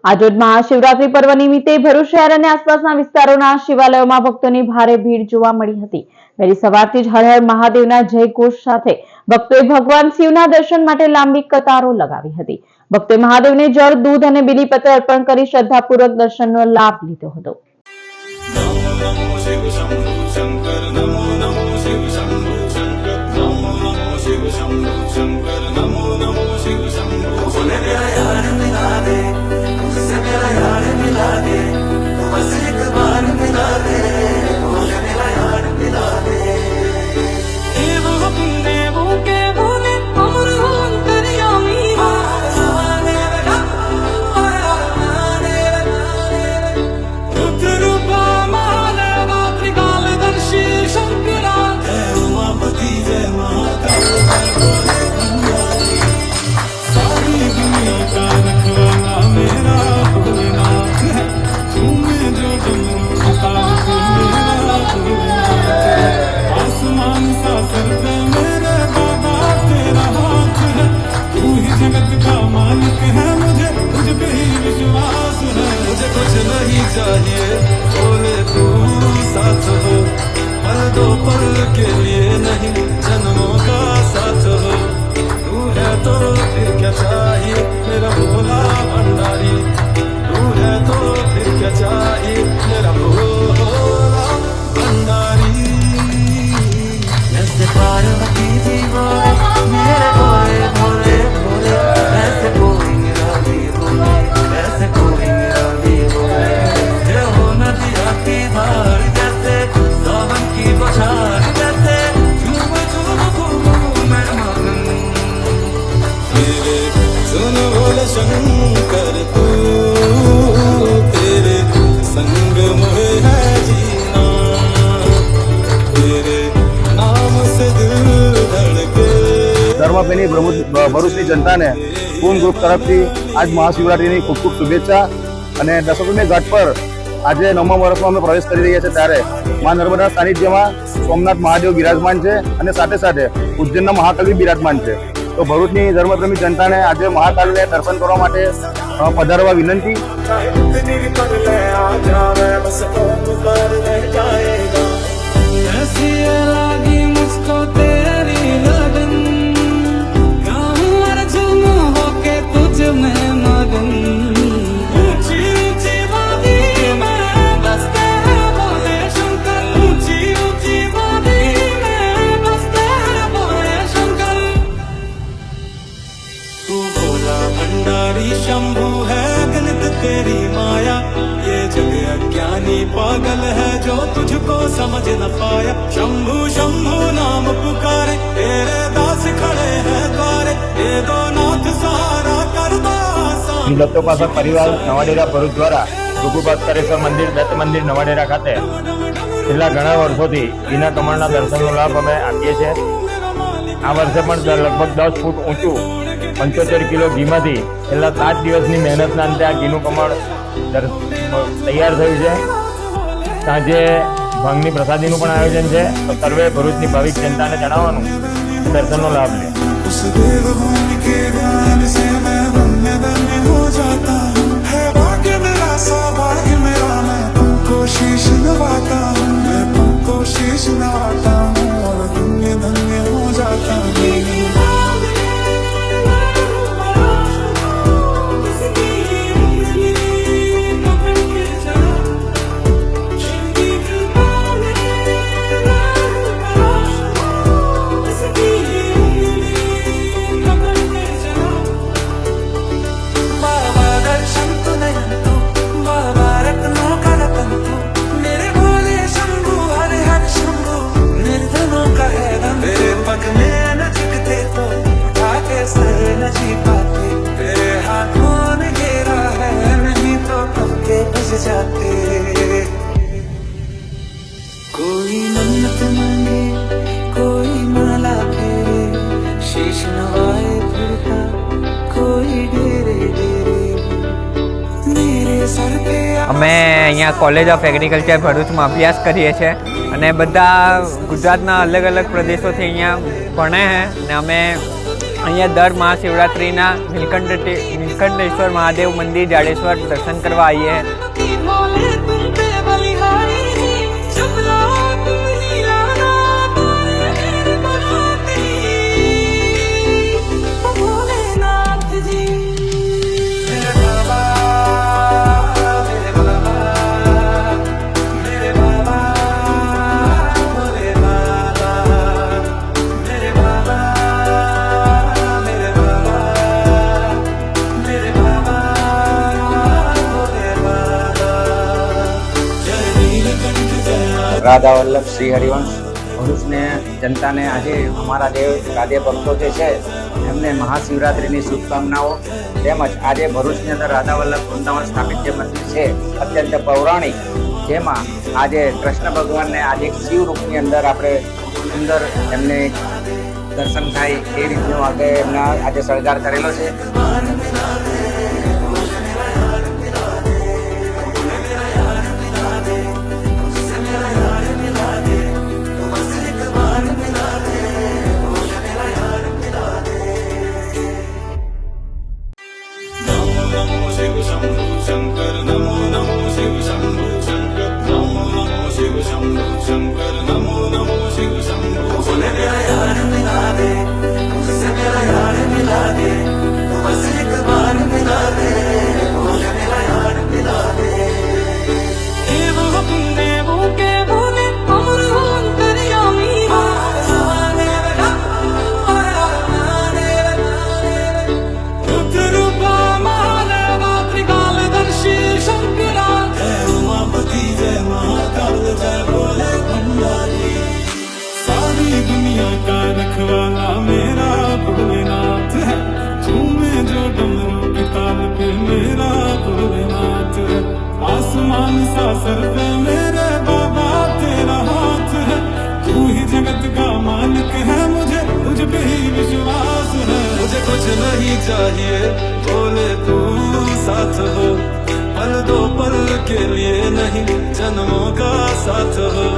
આજરોજ મહાશિવરાત્રી પર્વ નિમિત્તે ભરૂચ શહેર અને આસપાસના વિસ્તારોના શિવાલયોમાં ભક્તોની ભારે ભીડ જોવા મળી હતી। વહેલી સવારથી જ હર હર મહાદેવના જયઘોષ સાથે ભક્તોએ ભગવાન શિવના દર્શન માટે લાંબી કતારો લગાવી હતી। ભક્તોએ મહાદેવને જળ, દૂધ અને બીલીપત્ર અર્પણ કરી શ્રદ્ધાપૂર્વક દર્શનનો લાભ લીધો હતો। चाहिए बोले तू साथ हो, पल दो पल के लिए नहीं जन्मों का साथ हो। तू है तो फिर क्या चाहिए मेरा भोला भंडारी, तू है तो फिर क्या चाहिए मेरा भोला भंडारी। ऐसे पार्वती जी बोले मेरे भोले भोले भोले, ऐसे कोई मेरा भी बोले, ऐसे कोई मेरा भी बोले। जैसे सावन की बौछार जैसे झूम झूम घूमूं मैं मगन। तेरे सुन बोले शंकर तू, तेरे संग मुझे है जीना, तेरे नाम से दिल धड़के। धर्मप्रेमी भरूचની જનતાને પૂર્ણ ગ્રુપ તરફથી આજ મહાશિવરાત્રીની ખૂબ ખૂબ શુભેચ્છા। અને દશોતમી ઘાટ પર આજે 9મા વર્ષમાં અમે પ્રવેશ કરી રહ્યા છીએ ત્યારે મા નર્મદાના સાનિધ્યમાં સોમનાથ મહાદેવ બિરાજમાન છે અને સાથે સાથે ઉજ્જૈનના મહાકાલ બી બિરાજમાન છે। તો ભરૂચની ધર્મપ્રેમી જનતાને આજે મહાકાલને દર્શન કરવા માટે પધારવા વિનંતી। शंभु है गणित तेरी माया, ये जग अज्ञानी पागल है जो तुझको समझ न पाया। शंभु शंभु नाम पुकारे तेरे दास खड़े हैं द्वारे, ये दो नाथ सहारा कर दो। દત્તોપાસક પરિવાર નવાડેરા ભરૂચ દ્વારા રૂપુપાસ્કરેશ્વર મંદિર, દત્ત મંદિર નવાડેરા ખાતે છેલ્લા ઘણા વર્ષોથી ઘીના કમળના દર્શનનો લાભ અમે આપીએ છીએ। આ વર્ષે પણ લગભગ 10 ફૂટ ઊંચું 75 કિલો ઘીમાંથી છેલ્લા 7 દિવસની મહેનતના અંતે આ ઘીનું કમળ તૈયાર થયું છે। સાંજે ભાંગની પ્રસાદીનું પણ આયોજન છે। તો સર્વે ભરૂચની ભાવિક જનતાને જણાવવાનું દર્શનનો લાભ લે। कोई मन्नत मांगे कोई माला फेरे, शीश नवाए फिरता कोई डेरे डेरे मेरे सर पे। અમે અહીંયા કોલેજ ઓફ એગ્રીકલ્ચર ભરૂચમાં અભ્યાસ કરીએ છીએ અને બધા ગુજરાતના અલગ અલગ પ્રદેશોથી અહીંયા ભણે છે અને અમે અહીંયા દર મહાશિવરાત્રિના નીલકંઠેશ્વર મહાદેવ મંદિર જાડેશ્વર દર્શન કરવા આવીએ हैं। રાધા વલ્લભ શ્રી હરિવંશ ભરૂચને જનતાને આજે અમારા જે રાધે ભક્તો જે છે એમને મહાશિવરાત્રિની શુભકામનાઓ તેમજ આજે ભરૂચની અંદર રાધા વલ્લભ વૃંદાવન સ્થાપિત જે મંદિર છે અત્યંત પૌરાણિક, જેમાં આજે કૃષ્ણ ભગવાનને આજે એક શિવ રૂપની અંદર આપણે સુંદર એમને દર્શન થાય એ રીતનો આજે એમના આજે શણગાર કરેલો છે। शिव शंभु शंकर नमो नमो शिव शंभु शंकर नमो नमो शिव शंभु शंकर नमो नमो शिव शंभु। मुझे मेरा यार मिला दे, मुझसे मेरा यार मिला दे, बस एक बार मिला दे, मुझे मेरा यार मिला दे। हे वो अपने वो के बोले अमर हो अंतर्यामी दुनिया का रखवाला मेरा भोलेनाथ है, झूमे जो डमरू के ताल पे मेरा भोलेनाथ है। आसमान सा सर पे मेरे बाबा तेरा हाथ है, तू ही जगत का मालिक है, मुझे तुझ पे ही विश्वास है। मुझे कुछ नहीं चाहिए बोले तू साथ हो, पल दो पल के लिए नहीं जन्मों का साथ हो।